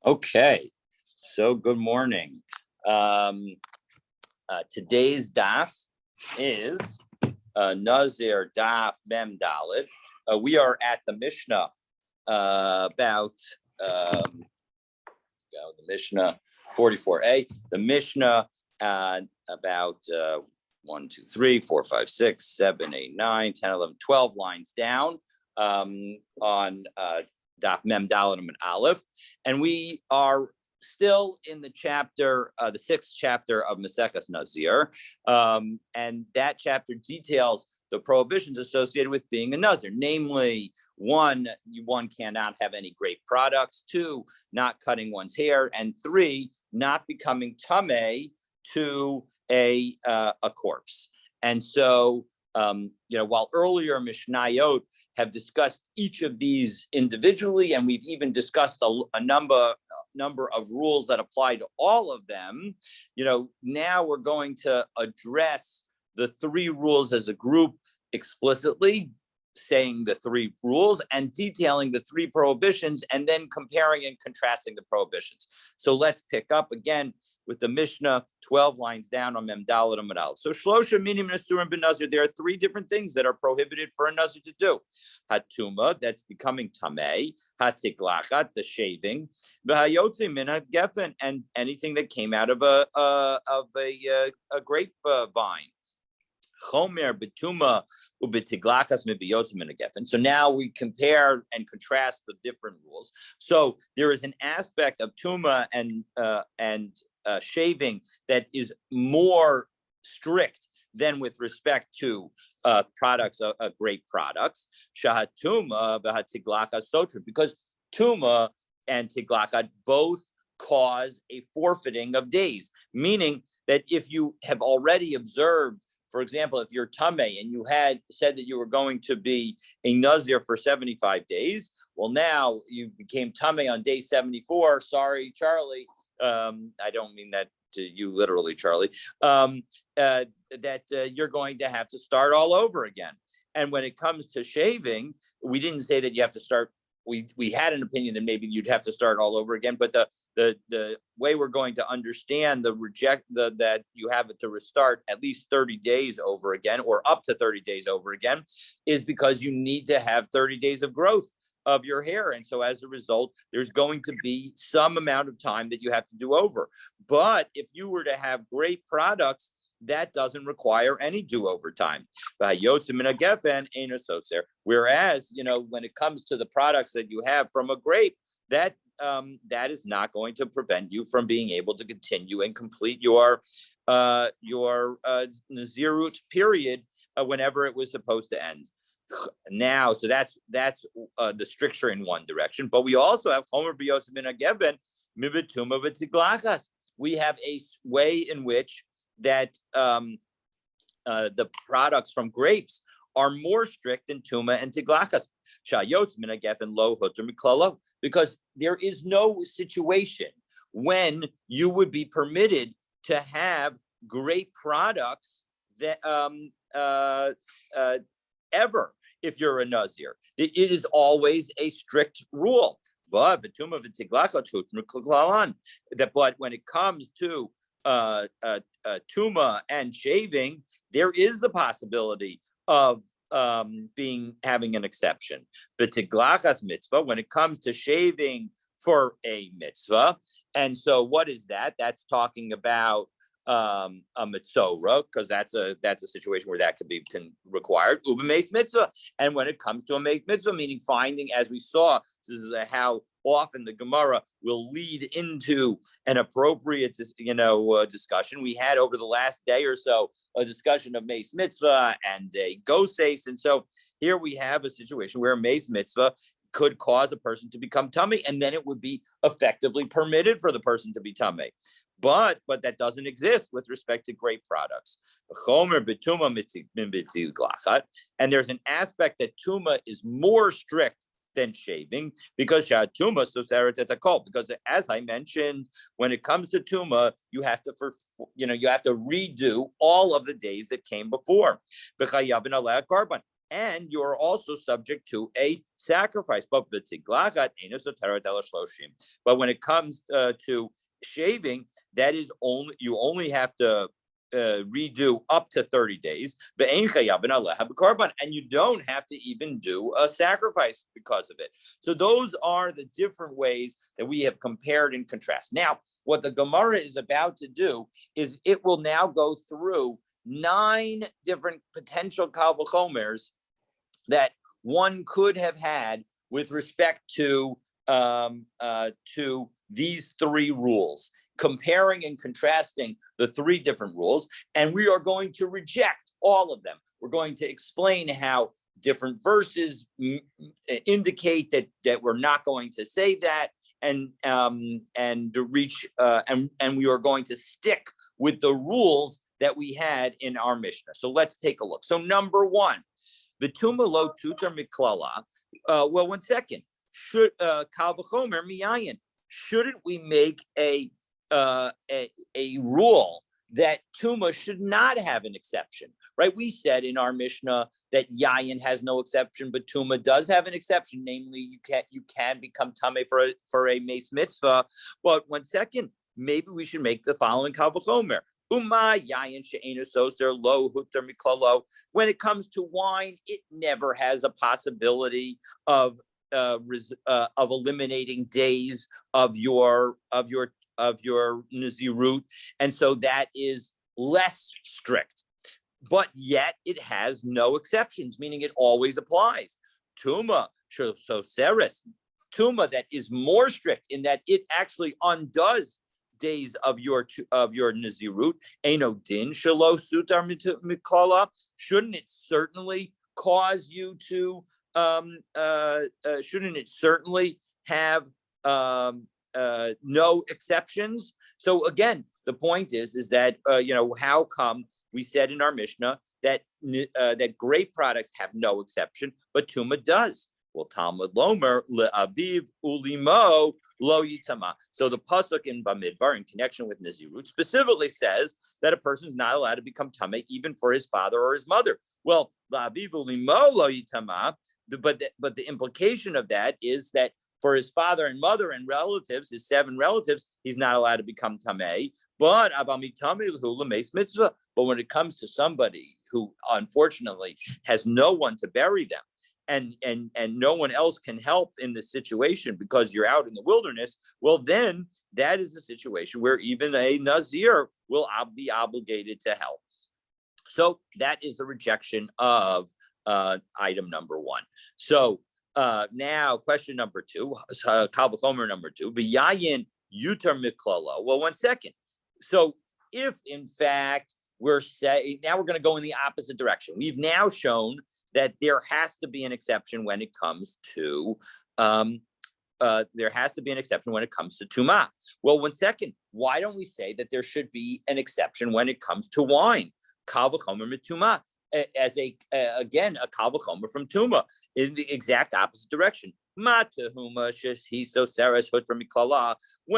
Okay, so good morning. Today's daf is Nazir daf Mem Dalid. We are at the Mishnah about the Mishnah 44a. The Mishnah about 1, 2, 3, 4, 5, 6, 7, 8, 9, 10, 11, 12 lines down on Daf Mem Dalet and Aleph, and we are still in the chapter, the 6th chapter of Maseches Nazir, and that chapter details the prohibitions associated with being a Nazir, namely, one cannot have any grape products, 2, not cutting one's hair, and 3, not becoming tameh to a corpse. And so, while earlier Mishnayot have discussed each of these individually, and we've even discussed a number of rules that apply to all of them. Now we're going to address the 3 rules as a group explicitly, saying the 3 rules and detailing the 3 prohibitions, and then comparing and contrasting the prohibitions. So let's pick up again with the Mishnah 12 lines down on Mem Dalet and Aleph. So Shlosha Minim Nasurim Ben Nazir, there are 3 different things that are prohibited for a Nazir to do. Hatuma, that's becoming tameh, hatiglachat, the shaving, v'hayotze min gefen, and anything that came out of a grape vine. Chomer betuma ubetiglachas mibiyotzim in a gefen. So now we compare and contrast the different rules. So there is an aspect of tuma and shaving that is more strict than with respect to products, grape products. Shahatuma v'hatiglachas sotra, because tuma and tiglachat both cause a forfeiting of days, meaning that if you have already observed, for example, if you're tameh and you had said that you were going to be a Nazir for 75 days, well, now you became tameh on day 74. Sorry, Charlie. I don't mean that to you literally, Charlie. You're going to have to start all over again. And when it comes to shaving, we didn't say that you have to start. We had an opinion that maybe you'd have to start all over again, but the way we're going to understand that you have to restart at least 30 days over again, or up to 30 days over again, is because you need to have 30 days of growth of your hair. And so as a result, there's going to be some amount of time that you have to do over. But if you were to have great products, that doesn't require any do-over time. Whereas, when it comes to the products that you have from a grape, that is not going to prevent you from being able to continue and complete your Nazirut period whenever it was supposed to end. Now, so that's the stricture in one direction, but we also have Chomer b'yotzim min hageben mibetuma v'tiglachas. We have a way in which that the products from grapes are more strict than tuma and tiglachas. Shayotz min hageben lo huter miklalo, because there is no situation when you would be permitted to have grape products that ever, if you're a Nazir. It is always a strict rule. But when it comes to tuma and shaving, there is the possibility of having an exception. But tiglachas mitzvah, when it comes to shaving for a mitzvah, and so what is that? That's talking about a mitzorah, because that's a situation where that could be required. Uba meis mitzvah, and when it comes to a meis mitzvah, meaning finding, as we saw, this is how often the Gemara will lead into an appropriate, discussion. We had over the last day or so a discussion of meis mitzvah and a goses, and so here we have a situation where a meis mitzvah could cause a person to become tameh, and then it would be effectively permitted for the person to be tameh. But that doesn't exist with respect to grape products. And there's an aspect that tuma is more strict than shaving, because because as I mentioned, when it comes to tuma, you have to redo all of the days that came before. and you are also subject to a sacrifice. But when it comes to shaving, that is only you only have to redo up to 30 days, and you don't have to even do a sacrifice because of it. So those are the different ways that we have compared and contrast. Now, what the Gemara is about to do is it will now go through 9 different potential kal v'chomers that one could have had with respect to these 3 rules, comparing and contrasting the 3 different rules, and we are going to reject all of them. We're going to explain how different verses indicate that we're not going to say that, and to reach and we are going to stick with the rules that we had in our Mishnah. So let's take a look. So number 1, v'tuma lo tutar miklala. Well, 1 second. Should kal v'chomer miyayin? Shouldn't we make a rule that tuma should not have an exception, right? We said in our Mishnah that yayin has no exception, but tuma does have an exception. Namely, you can become tameh for a mace mitzvah. But 1 second, maybe we should make the following kal v'chomer. Uma yayin she'enu soser lo hutar miklalo. When it comes to wine, it never has a possibility of eliminating days of your Nazirut, and so that is less strict. But yet it has no exceptions, meaning it always applies. Tuma seres, tuma that is more strict in that it actually undoes days of your Nazirut. Eno din shelo sutar mikala. Shouldn't it certainly cause you to shouldn't it certainly have no exceptions? So again, the point is that how come we said in our Mishnah that that grape products have no exception, but tuma does? Well, Talmud Lomer le'aviv ulimo lo yitama. So the pasuk in Bamidbar, in connection with Nazirut, specifically says that a person is not allowed to become tameh even for his father or his mother. Well, le'aviv ulimo lo yitama. But the implication of that is that for his father and mother and relatives, his 7 relatives, he's not allowed to become tameh. But when it comes to somebody who unfortunately has no one to bury them, and no one else can help in this situation because you're out in the wilderness, well, then that is a situation where even a Nazir will be obligated to help. So that is the rejection of item number 1. So now question number 2, kal v'chomer number 2, v'yayin yutar miklala. Well, 1 second. So if in fact we're saying, now we're going to go in the opposite direction. We've now shown that there has to be an exception when it comes to tuma. Well, 1 second. Why don't we say that there should be an exception when it comes to wine? Kal v'chomer mituma, as again a kal v'chomer from tuma in the exact opposite direction. When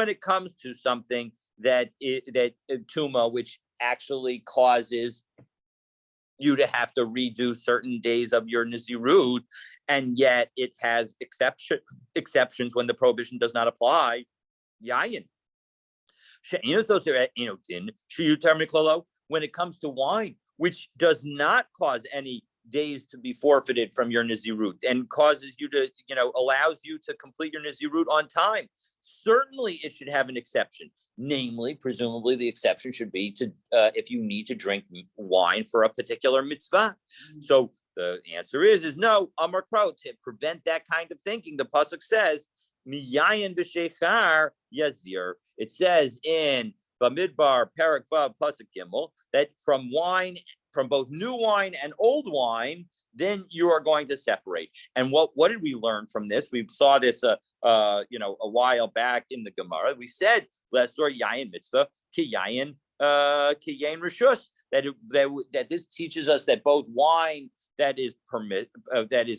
it comes to something that tuma, which actually causes you to have to redo certain days of your Nazirut, and yet it has exceptions when the prohibition does not apply. Yayin. When it comes to wine, which does not cause any days to be forfeited from your Nazirut and causes you to, allows you to complete your Nazirut on time, certainly it should have an exception. Namely, presumably, the exception should be to if you need to drink wine for a particular mitzvah. So the answer is no. Amar Krau, to prevent that kind of thinking, the pasuk says miyayin b'shechar yazir. It says in Bamidbar Parak Vav pasuk Gimel that from both new wine and old wine, then you are going to separate. And what did we learn from this? We saw this a while back in the Gemara. We said lesor yayin mitzvah ki yayin rishus, that this teaches us that both wine that is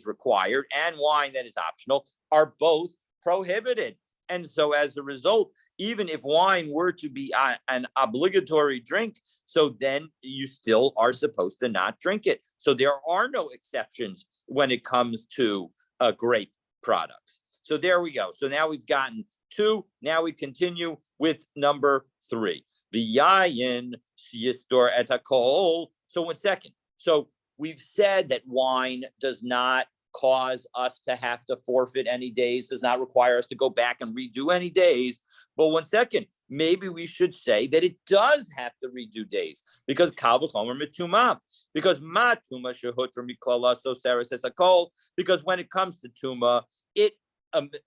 required and wine that is optional are both prohibited. And so as a result, even if wine were to be an obligatory drink, so then you still are supposed to not drink it. So there are no exceptions when it comes to grape products. So there we go. So now we've gotten 2. Now we continue with number 3. V'yayin yistor et hakol. So 1 second. So we've said that wine does not cause us to have to forfeit any days, does not require us to go back and redo any days. But 1 second, maybe we should say that it does have to redo days, because kal v'chomer mituma, because ma tuma shehutra miklala soseres esakol, because when it comes to tuma, it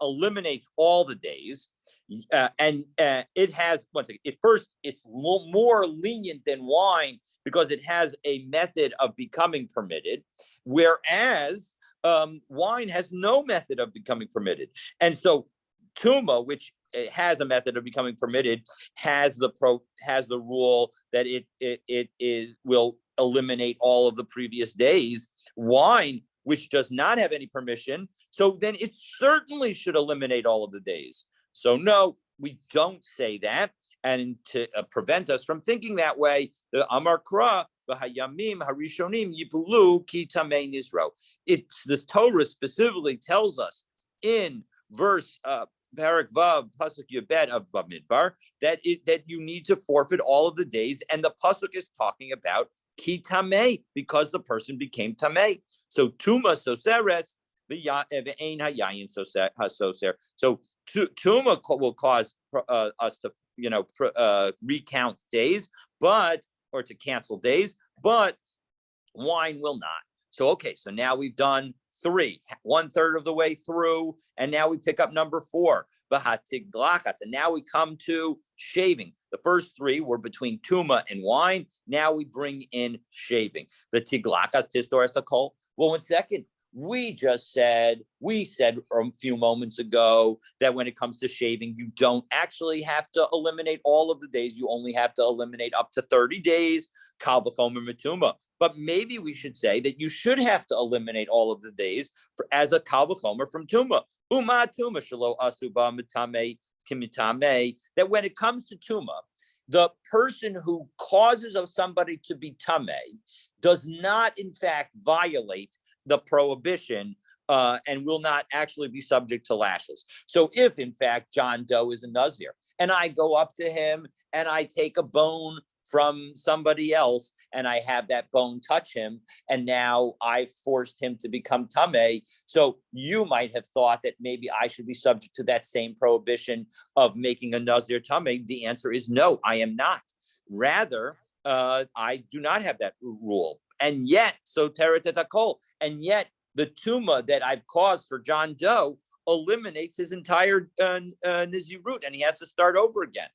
eliminates all the days, and it has, once again, it's more lenient than wine because it has a method of becoming permitted, whereas wine has no method of becoming permitted. And so tuma, which has a method of becoming permitted, has the rule that it will eliminate all of the previous days. Wine, which does not have any permission, so then it certainly should eliminate all of the days. So no, we don't say that. And to prevent us from thinking that way, the Amar Kra, V'hayamim harishonim yipulu ki tamei nizro. It's the Torah specifically tells us in verse Parak Vav Pasuk Yabed of Bamidbar that you need to forfeit all of the days, and the pasuk is talking about ki tamei, because the person became tamei. So tuma soseres v'ein hayayin soser. So tuma will cause us to recount days, or to cancel days, but wine will not. So, okay, so now we've done 3, 1/3 of the way through, and now we pick up number 4, v'hatiglachas, and now we come to shaving. The first 3 were between tuma and wine. Now we bring in shaving. The tiglachas tistor esakol. Well, 1 second. We said a few moments ago that when it comes to shaving, you don't actually have to eliminate all of the days. You only have to eliminate up to 30 days. Kal v'chomer mituma. But maybe we should say that you should have to eliminate all of the days as a kal v'chomer from tuma. Uma tuma shelo asuba mitame kimitame. That when it comes to tuma, the person who causes of somebody to be tamei does not, in fact, violate the prohibition and will not actually be subject to lashes. So if, in fact, John Doe is a Nazir, and I go up to him and I take a bone from somebody else and I have that bone touch him, and now I forced him to become tamei, so you might have thought that maybe I should be subject to that same prohibition of making a Nazir tamei. The answer is no, I am not. Rather, I do not have that rule. And yet, so teretetakol, and yet the tuma that I've caused for John Doe eliminates his entire nizirut, and he has to start over again.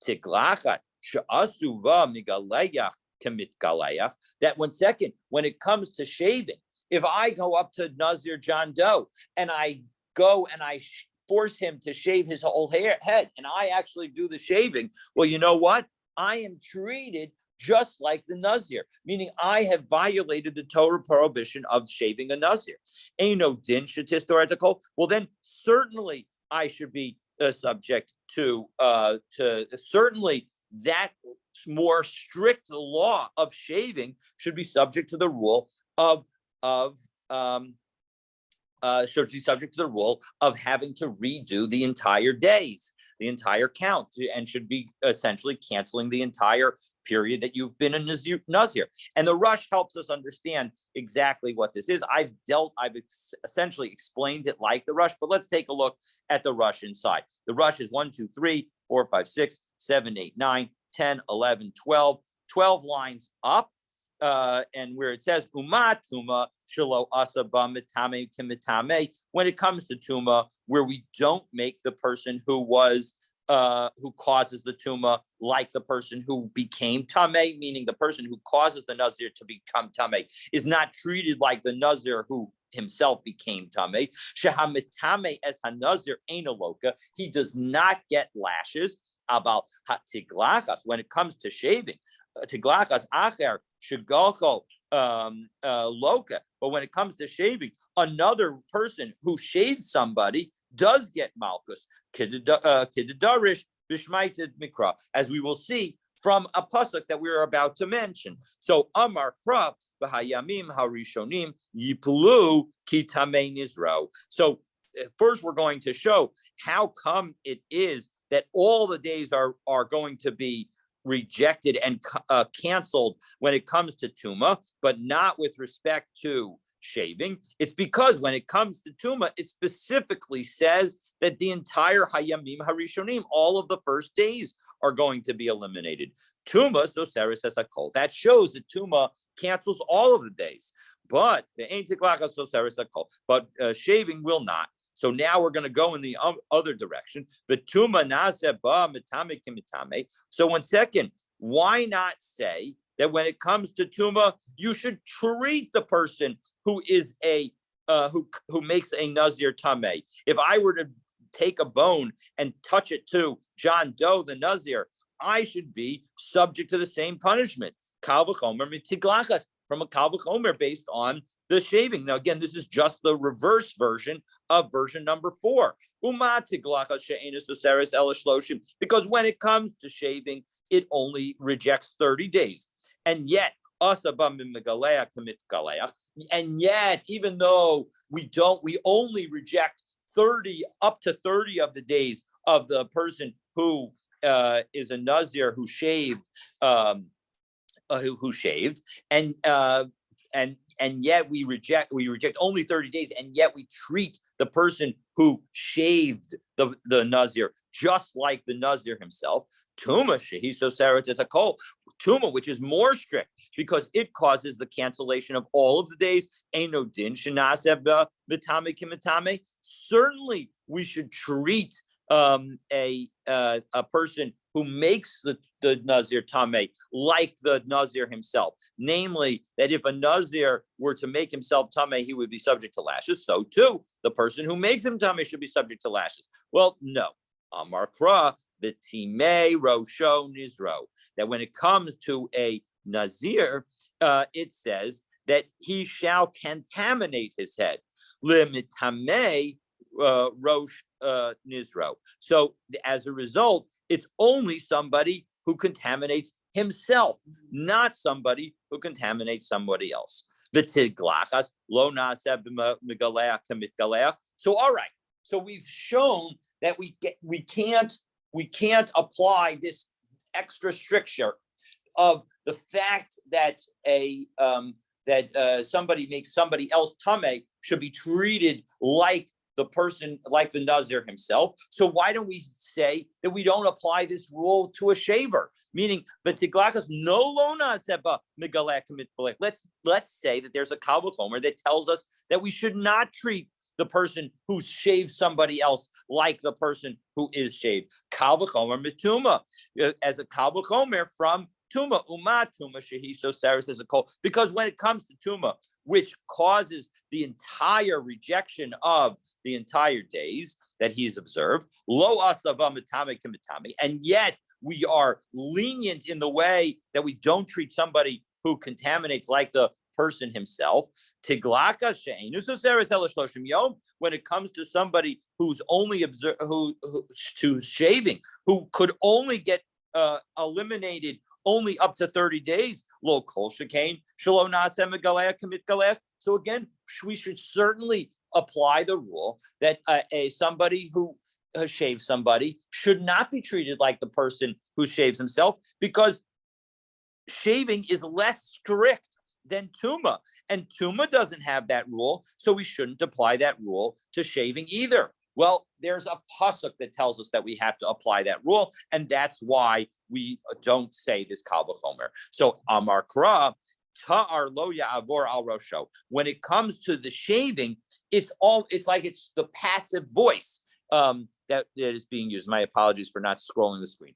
Tiglachat she'asuva migalayach kemitgalayach. That 1 second, when it comes to shaving, if I go up to Nazir John Doe and I go and I force him to shave his whole head, and I actually do the shaving, well, you know what? I am treated just like the Nazir, meaning I have violated the Torah prohibition of shaving a Nazir. Ain't no din shetistoretical. Well, then certainly I should be subject to certainly that more strict law of shaving should be subject to the rule of should be subject to the rule of having to redo the entire days, the entire count, and should be essentially canceling the entire period that you've been a Nazir. And the Rush helps us understand exactly what this is. I've essentially explained it like the Rush, but let's take a look at the Rush inside. The Rush is 1, 2, 3, 4, 5, 6, 7, 8, 9, 10, 11, 12, 12 lines up. And where it says Uma Tuma Shalo Asaba Mitame Kimitame, when it comes to Tuma, where we don't make the person who causes the Tuma like the person who became Tameh, meaning the person who causes the Nazir to become Tameh is not treated like the Nazir who himself became Tameh. Shehamitame as Hanazir Ainaloka, he does not get lashes. About Hatiglachas, when it comes to shaving, Tiglachas Acher Shigalcho Loka. But when it comes to shaving, another person who shaves somebody does get malchus, kididarish bishmaited mikra, as we will see from a pasuk that we are about to mention. So Amar Kra b'hayamim harishonim yiplu kitame nizro. So first we're going to show how come it is that all the days are going to be rejected and canceled when it comes to Tuma, but not with respect to shaving. It's because when it comes to Tuma, it specifically says that the entire Hayamim Harishonim, all of the first days, are going to be eliminated. Tuma, so Sarah says a kol. That shows that Tuma cancels all of the days. But the Ein Tiklacha, so Sarah says a kol. But shaving will not. So now we're going to go in the other direction. The Tuma Nazir ba mitame kimitame. So 1 second, why not say that when it comes to Tuma, you should treat the person who is who makes a Nazir Tameh? If I were to take a bone and touch it to John Doe, the Nazir, I should be subject to the same punishment. Kal v'chomer mitiglachas, from a kal v'chomer based on the shaving. Now, again, this is just the reverse version of version number 4. Because when it comes to shaving, it only rejects 30 days. And yet, even though we only reject 30 up to 30 of the days of the person who is a Nazir who shaved, who shaved, and yet we reject only 30 days, and yet we treat the person who shaved the Nazir just like the Nazir himself. Tuma shehiso saratetakol. Tuma, which is more strict because it causes the cancellation of all of the days. Eino din shenaseh b'mitame kimitame. Certainly, we should treat a person who makes the Nazir Tameh like the Nazir himself. Namely, that if a Nazir were to make himself Tameh, he would be subject to lashes. So too, the person who makes him Tameh should be subject to lashes. Well, no. Amar Kra, B'timei Rosho Nizro. That when it comes to a Nazir, it says that he shall contaminate his head. L'mitamei Rosh Nizro. So as a result, it's only somebody who contaminates himself, not somebody who contaminates somebody else. V'tiglachas lo naseh b'megaleach kamitgaleach. So all right. So we've shown that we can't apply this extra stricture of the fact that somebody makes somebody else tameh should be treated like the person, like the Nazir himself. So why don't we say that we don't apply this rule to a shaver? Meaning, let's say that there's a Kal v'chomer that tells us that we should not treat the person who shaves somebody else like the person who is shaved. Kal v'chomer mituma, as a Kal v'chomer from Tuma, Tuma shehiso saris as a kol. Because when it comes to Tuma, which causes the entire rejection of the entire days that he's observed, lo asava mitame kimitame, and yet we are lenient in the way that we don't treat somebody who contaminates like the person himself. Tiglaka she'enu soseres ela shloshim yom. When it comes to somebody who's only to shaving, who could only get eliminated only up to 30 days. Lo kol shekain shelo naseh megaleh kamit galeh. So again, we should certainly apply the rule that somebody who shaves somebody should not be treated like the person who shaves himself, because shaving is less strict than Tuma, and Tuma doesn't have that rule, so we shouldn't apply that rule to shaving either. Well, there's a pasuk that tells us that we have to apply that rule, and that's why we don't say this Kal v'chomer. So Amar Kra, Ta'ar lo ya'avor al rosho. When it comes to the shaving, it's like it's the passive voice that is being used. My apologies for not scrolling the screen.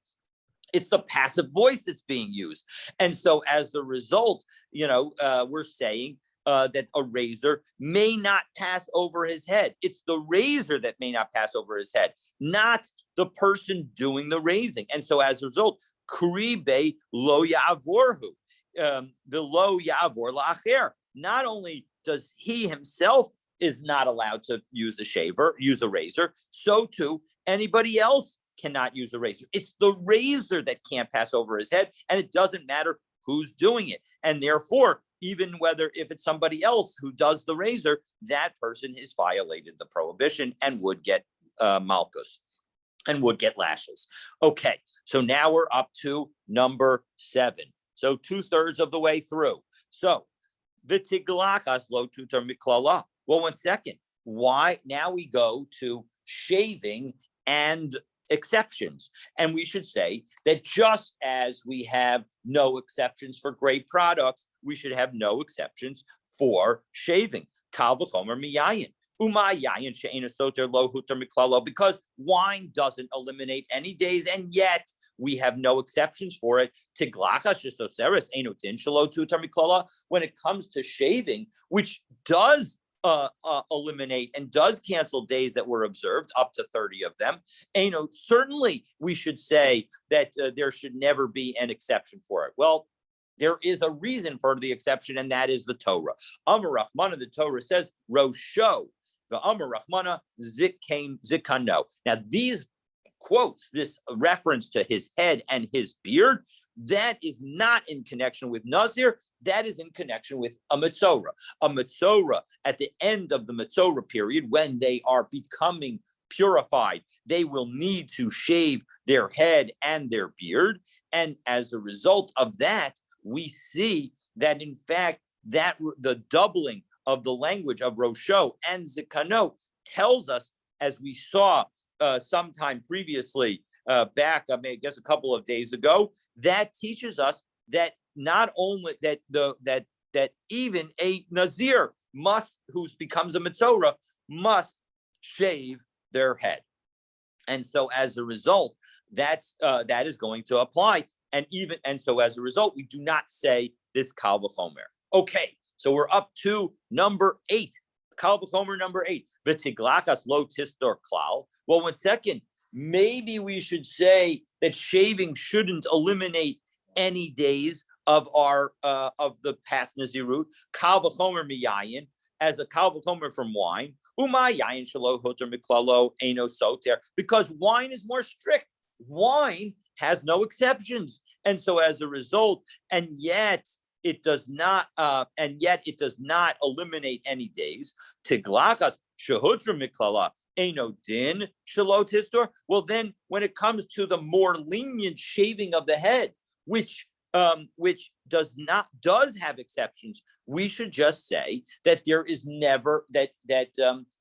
It's the passive voice that's being used. And so as a result, we're saying that a razor may not pass over his head. It's the razor that may not pass over his head, not the person doing the raising. And so as a result, kribe lo yavorhu, the lo yavor la'acher. Not only does he himself is not allowed to use a razor, so too anybody else cannot use a razor. It's the razor that can't pass over his head, and it doesn't matter who's doing it. And therefore, even if it's somebody else who does the razor, that person has violated the prohibition and would get malchus and would get lashes. Okay, so now we're up to number 7. So 2/3 of the way through. So v'tiglachas lo tutar miklala. Well, 1 second. Why? Now we go to shaving and exceptions. And we should say that just as we have no exceptions for gray products, we should have no exceptions for shaving. Kal v'chomer miyayin. Because wine doesn't eliminate any days, and yet we have no exceptions for it. When it comes to shaving, which does eliminate and does cancel days that were observed, up to 30 of them, certainly we should say that there should never be an exception for it. Well, there is a reason for the exception, and that is the Torah. Amar Rachmana, the Torah says, Rosho, the Amar Rachmana, Zikano. Now, these quotes, this reference to his head and his beard, that is not in connection with Nazir, that is in connection with a Metzora. A Metzora, at the end of the Metzora period, when they are becoming purified, they will need to shave their head and their beard. And as a result of that, we see that, in fact, that the doubling of the language of Rosho and Zikano tells us, as we saw sometime previously, back, I guess a couple of days ago, that teaches us that not only that even a Nazir who becomes a Metzora, must shave their head. And so as a result, that is going to apply. And so as a result, we do not say this Kal v'chomer. Okay, so we're up to number 8. Kal v'chomer number 8. V'tiglachas lo tistor klal. Well, 1 second. Maybe we should say that shaving shouldn't eliminate any days of of the past Nazirut. Kal v'chomer miyayin, as a kal v'chomer from wine. Umayayin shelo hoter miklalo eno soter, because wine is more strict. Wine has no exceptions, and so as a result, and yet it does not eliminate any days. Tiglachas shehutra miklala eno din shelo tistor. Well, then, when it comes to the more lenient shaving of the head, which does have exceptions, we should just say that there is never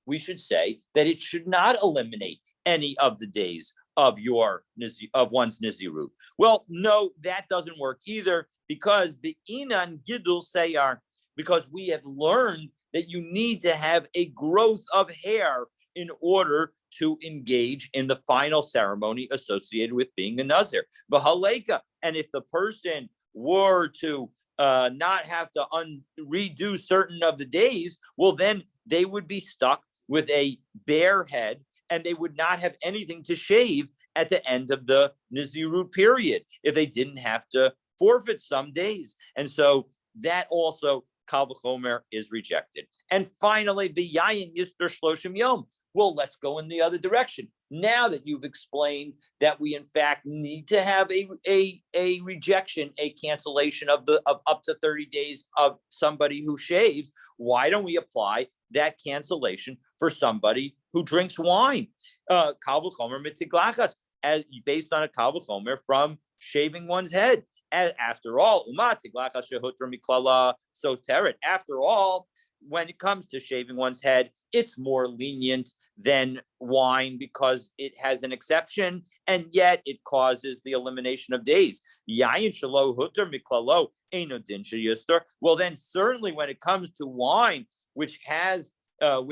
we should say that it should not eliminate any of the days of one's Nazirut. Well, no, that doesn't work either, because be'inan gidul seyar, because we have learned that you need to have a growth of hair in order to engage in the final ceremony associated with being a Nazir. V'haleka, and if the person were to not have to redo certain of the days, well, then they would be stuck with a bare head, and they would not have anything to shave at the end of the Nazirut period if they didn't have to forfeit some days. And so that also, Kal v'chomer, is rejected. And finally, v'yayin yister shloshim yom. Well, let's go in the other direction. Now that you've explained that we in fact need to have a rejection, a cancellation of up to 30 days of somebody who shaves, why don't we apply that cancellation for somebody who drinks wine? Kal v'chomer mitiglachas, as based on a kal v'chomer from shaving one's head. And after all, after all, when it comes to shaving one's head, it's more lenient than wine because it has an exception, and yet it causes the elimination of days. Well, then certainly when it comes to wine, which has no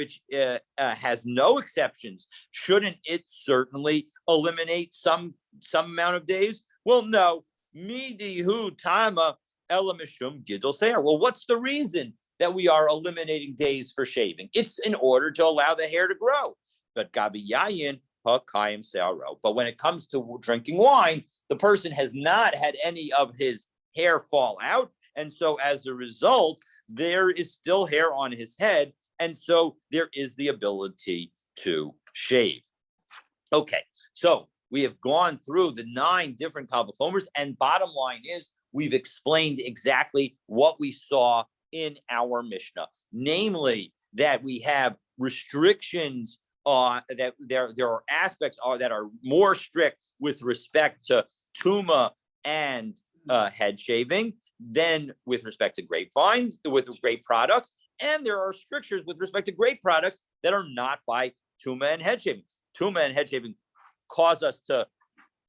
exceptions, shouldn't it certainly eliminate some amount of days? Well, no. Midihu tama elamishum gidol seir. Well, what's the reason that we are eliminating days for shaving? It's in order to allow the hair to grow. But gabi yayin hakayim seiro. But when it comes to drinking wine, the person has not had any of his hair fall out, and so as a result, there is still hair on his head, and so there is the ability to shave. Okay, so we have gone through the 9 different Kal V'chomers, and bottom line is we've explained exactly what we saw in our Mishnah, namely that we have restrictions that there are aspects that are more strict with respect to tuma and head shaving than with respect to grapevines, with grape products, and there are strictures with respect to grape products that are not by tuma and head shaving. Tuma and head shaving cause us to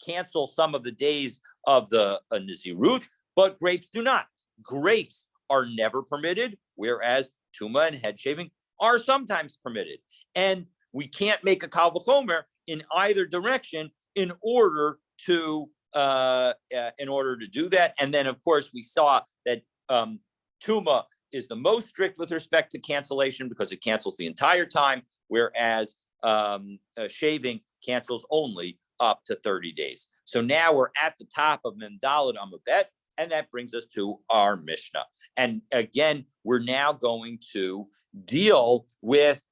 cancel some of the days of the Nazirut, but grapes do not. Grapes are never permitted, whereas tuma and head shaving are sometimes permitted. And we can't make a Kal V'chomer in either direction in order to do that. And then, of course, we saw that tuma is the most strict with respect to cancellation because it cancels the entire time, whereas shaving cancels only up to 30 days. So now we're at the top of Mem Daled Amud Bet, and that brings us to our Mishnah. And again, we're now going to deal with,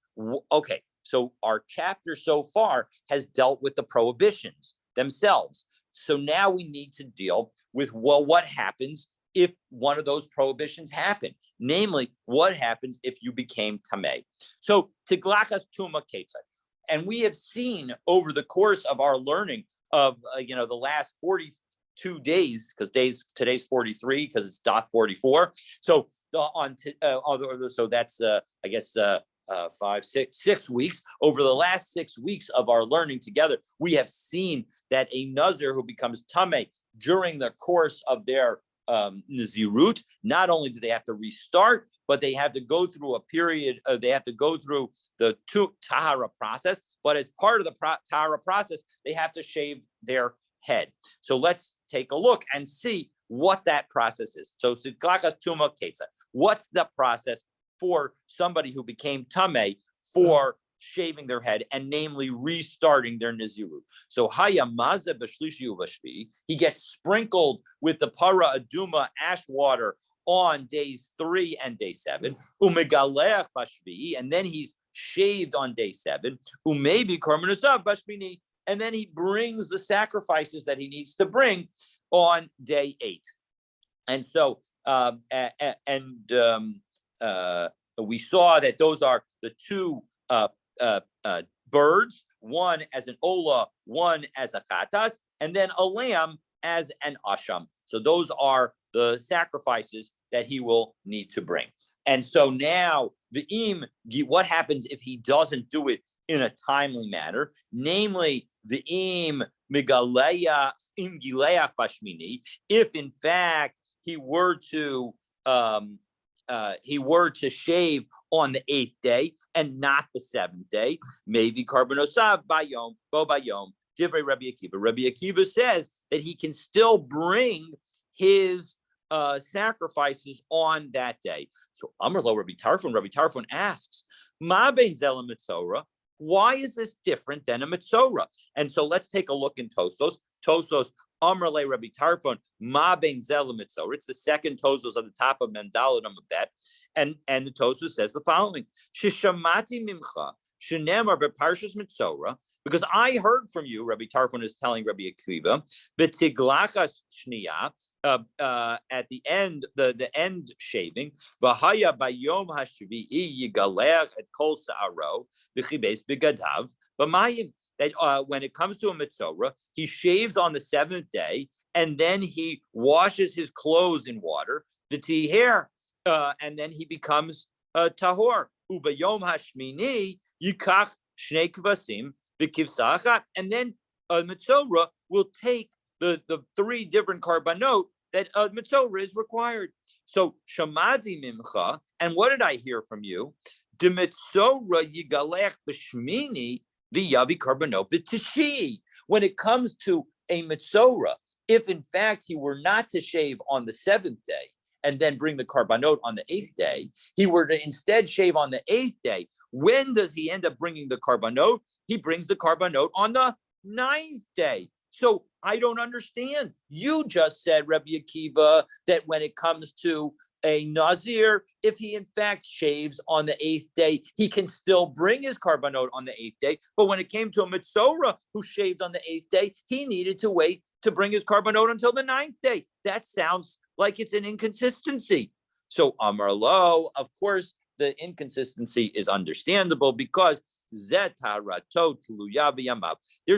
okay, so our chapter so far has dealt with the prohibitions themselves. So now we need to deal with, well, what happens if one of those prohibitions happen? Namely, what happens if you became tamei? So tiglachas tuma ketzad. And we have seen over the course of our learning of the last 42 days, because today's 43 because it's dot 44. So so that's I guess 6 weeks. Over the last 6 weeks of our learning together, we have seen that a Nazir who becomes tamei during the course of their Nazirut, not only do they have to restart, but they have to go through a period, they have to go through the Tahara process, but as part of the Tahara process, they have to shave their head. So let's take a look and see what that process is. So what's the process for somebody who became tamei for shaving their head, and namely restarting their Nazirut? So hayamaza b'shlishi uvashvi, he gets sprinkled with the para aduma ash water on days 3 and day 7. Umegaleach b'shvi, and then he's shaved on day 7. Umebi karmanasav b'shvini, and then he brings the sacrifices that he needs to bring on day 8. And so we saw that those are the two birds, one as an ola, one as a chatas, and then a lamb as an asham. So those are the sacrifices that he will need to bring. And so now what happens if he doesn't do it in a timely manner? Namely, the im migaleya im gileach bashmini, if in fact he were to shave on the 8th day and not the 7th day, maybe karbonosav bayom bo bayom divrei Rabbi Akiva. Rabbi Akiva says that he can still bring his sacrifices on that day. So Amar lo Rabbi Tarfon asks, Ma bein zel mitzora, why is this different than a mitzora? And so let's take a look in Tosos. Amar le Rabbi Tarfon, Ma bein zel mitzora. It's the second Tosos on the top of Mem Daled Amud Bet, and the Tosos says the following: Shishamati mimcha shenemar beparshas mitzora. Because I heard from you, Rabbi Tarfon is telling Rabbi Akiva, b'tiglachas shniya, at the end, the end shaving, v'haya bayom hashvi'i yigalech et kol sa'aro v'chibes begadav b'mayim. That when it comes to a mitzora, he shaves on the 7th day, and then he washes his clothes in water, v'tiher, and then he becomes tahor. Ubayom hashmini yikach shnei kvasim. And then a mitzora will take the 3 different karbanot that a mitzora is required. So shamadzi mimcha, and what did I hear from you? The mitzora yigalech b'shmini v'yavi karbanot b'tishi. When it comes to a mitzora, if in fact he were not to shave on the 7th day and then bring the karbanot on the 8th day, he were to instead shave on the 8th day. When does he end up bringing the karbanot? He brings the karbanot on the 9th day. So I don't understand. You just said, Rabbi Akiva, that when it comes to a Nazir, if he in fact shaves on the 8th day, he can still bring his karbanot on the 8th day. But when it came to a Mitzorah who shaved on the 8th day, he needed to wait to bring his karbanot until the 9th day. That sounds like it's an inconsistency. So Amar Lo, of course, the inconsistency is understandable because there's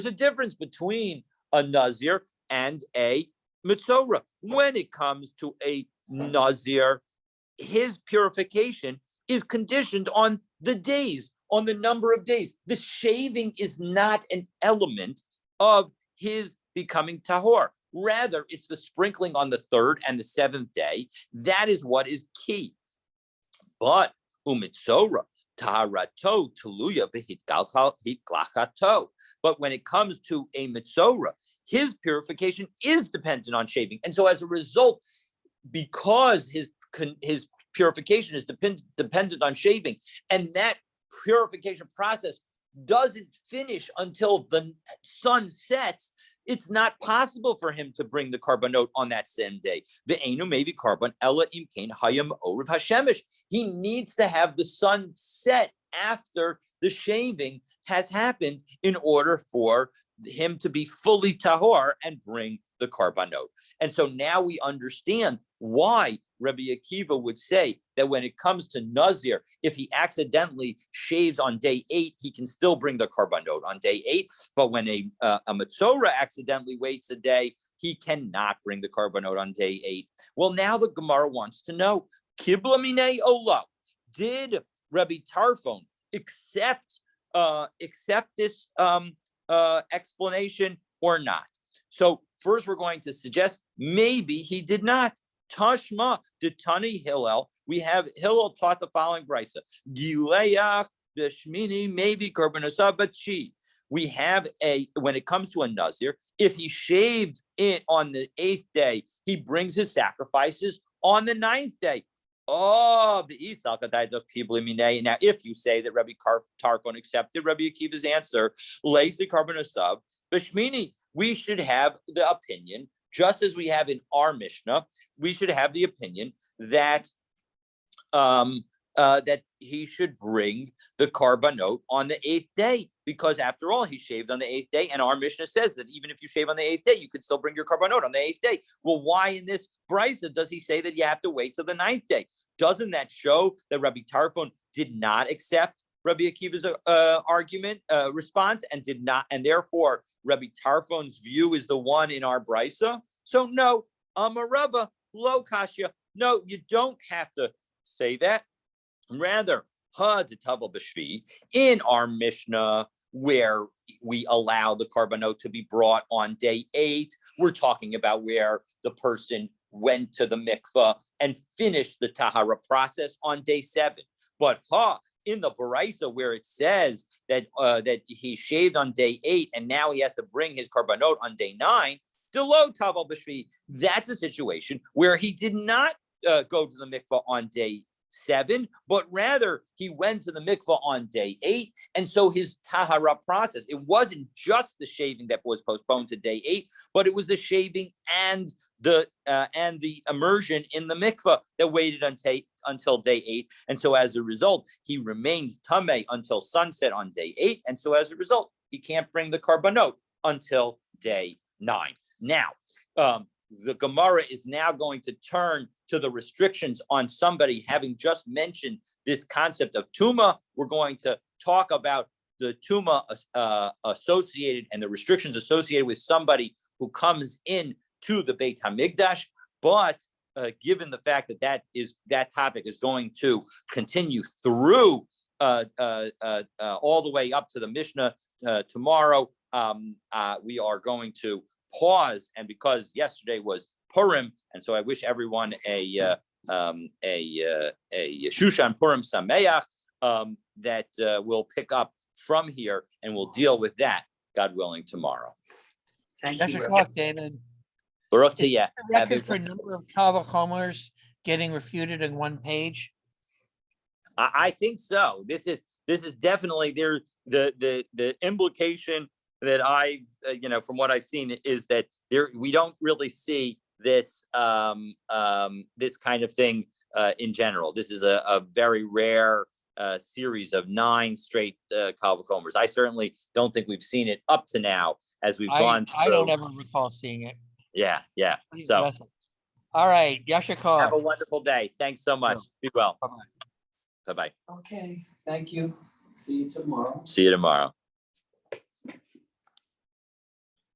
a difference between a Nazir and a Mitzorah. When it comes to a Nazir, his purification is conditioned on the days, on the number of days. The shaving is not an element of his becoming tahor. Rather, it's the sprinkling on the 3rd and the 7th day. That is what is key. But umitzora taharato teluya b'hitglachatto. But when it comes to a mitzora, his purification is dependent on shaving, and so as a result, because his purification is dependent on shaving, and that purification process doesn't finish until the sun sets, it's not possible for him to bring the karbanot on that same day. Ve'enu maybe karban ella imkain hayam oriv hashemish. He needs to have the sun set after the shaving has happened in order for him to be fully tahor and bring the karbanot. And so now we understand why Rabbi Akiva would say that when it comes to Nazir, if he accidentally shaves on day 8, he can still bring the karbanot on day 8. But when a Mitzorah accidentally waits a day, he cannot bring the karbanot on day 8. Well, now the Gemara wants to know, Kibla minei Olo, did Rabbi Tarfon accept this explanation or not? So first, we're going to suggest maybe he did not. Tashma Ditani Hillel. We have Hillel taught the following brisa: Gileach b'shmini maybe karbanasah batchi. We have when it comes to a Nazir, if he shaved it on the 8th day, he brings his sacrifices on the 9th day. Oh, now if you say that Rabbi Tarfon accepted Rabbi Akiva's answer, Leisi karbanasah b'shmini, we should have the opinion, just as we have in our Mishnah, we should have the opinion that that he should bring the karbanot on the 8th day, because after all, he shaved on the 8th day, and our Mishnah says that even if you shave on the 8th day, you can still bring your karbanot on the 8th day. Well, why in this brisa does he say that you have to wait till the 9th day? Doesn't that show that Rabbi Tarfon did not accept Rabbi Akiva's response, and therefore Rabbi Tarfon's view is the one in our brisa? So no, Amarava lo kashya. No, you don't have to say that. Rather, ha d'tavel b'shvi, in our Mishnah, where we allow the karbanot to be brought on day 8, we're talking about where the person went to the mikvah and finished the tahara process on day 7. But in the Baraisa, where it says that that he shaved on day 8 and now he has to bring his karbanot on day 9, delo tavel b'shvi, that's a situation where he did not go to the mikvah on day 7, but rather he went to the mikvah on day 8, and so his tahara process, it wasn't just the shaving that was postponed to day 8, but it was the shaving and the immersion in the mikvah that waited until day 8, and so as a result, he remains tameh until sunset on day 8, and so as a result, he can't bring the karbanot until day 9. Now, the Gemara is now going to turn to the restrictions on somebody having just mentioned this concept of tuma. We're going to talk about the tuma associated and the restrictions associated with somebody who comes in to the Beit Hamikdash. But given the fact that that topic is going to continue through all the way up to the Mishnah tomorrow, we are going to pause, and because yesterday was Purim, and so I wish everyone a Shushan Purim Sameach, that we'll pick up from here, and we'll deal with that, God willing, tomorrow. Thank you, talk, David. Baruch Tiyeh. Record for number of Kal V'chomers getting refuted in one page. I think so. This is definitely there. The implication that I've from what I've seen is that we don't really see this this kind of thing in general. This is a very rare series of 9 straight Calvin Comers. I certainly don't think we've seen it up to now as we've gone through. I don't ever recall seeing it. Yeah. Pretty So impressive. All right, have a Yashikov. wonderful day. Thanks so much. Be well. Bye-bye. Bye-bye. Okay, thank you. See you tomorrow. See you tomorrow.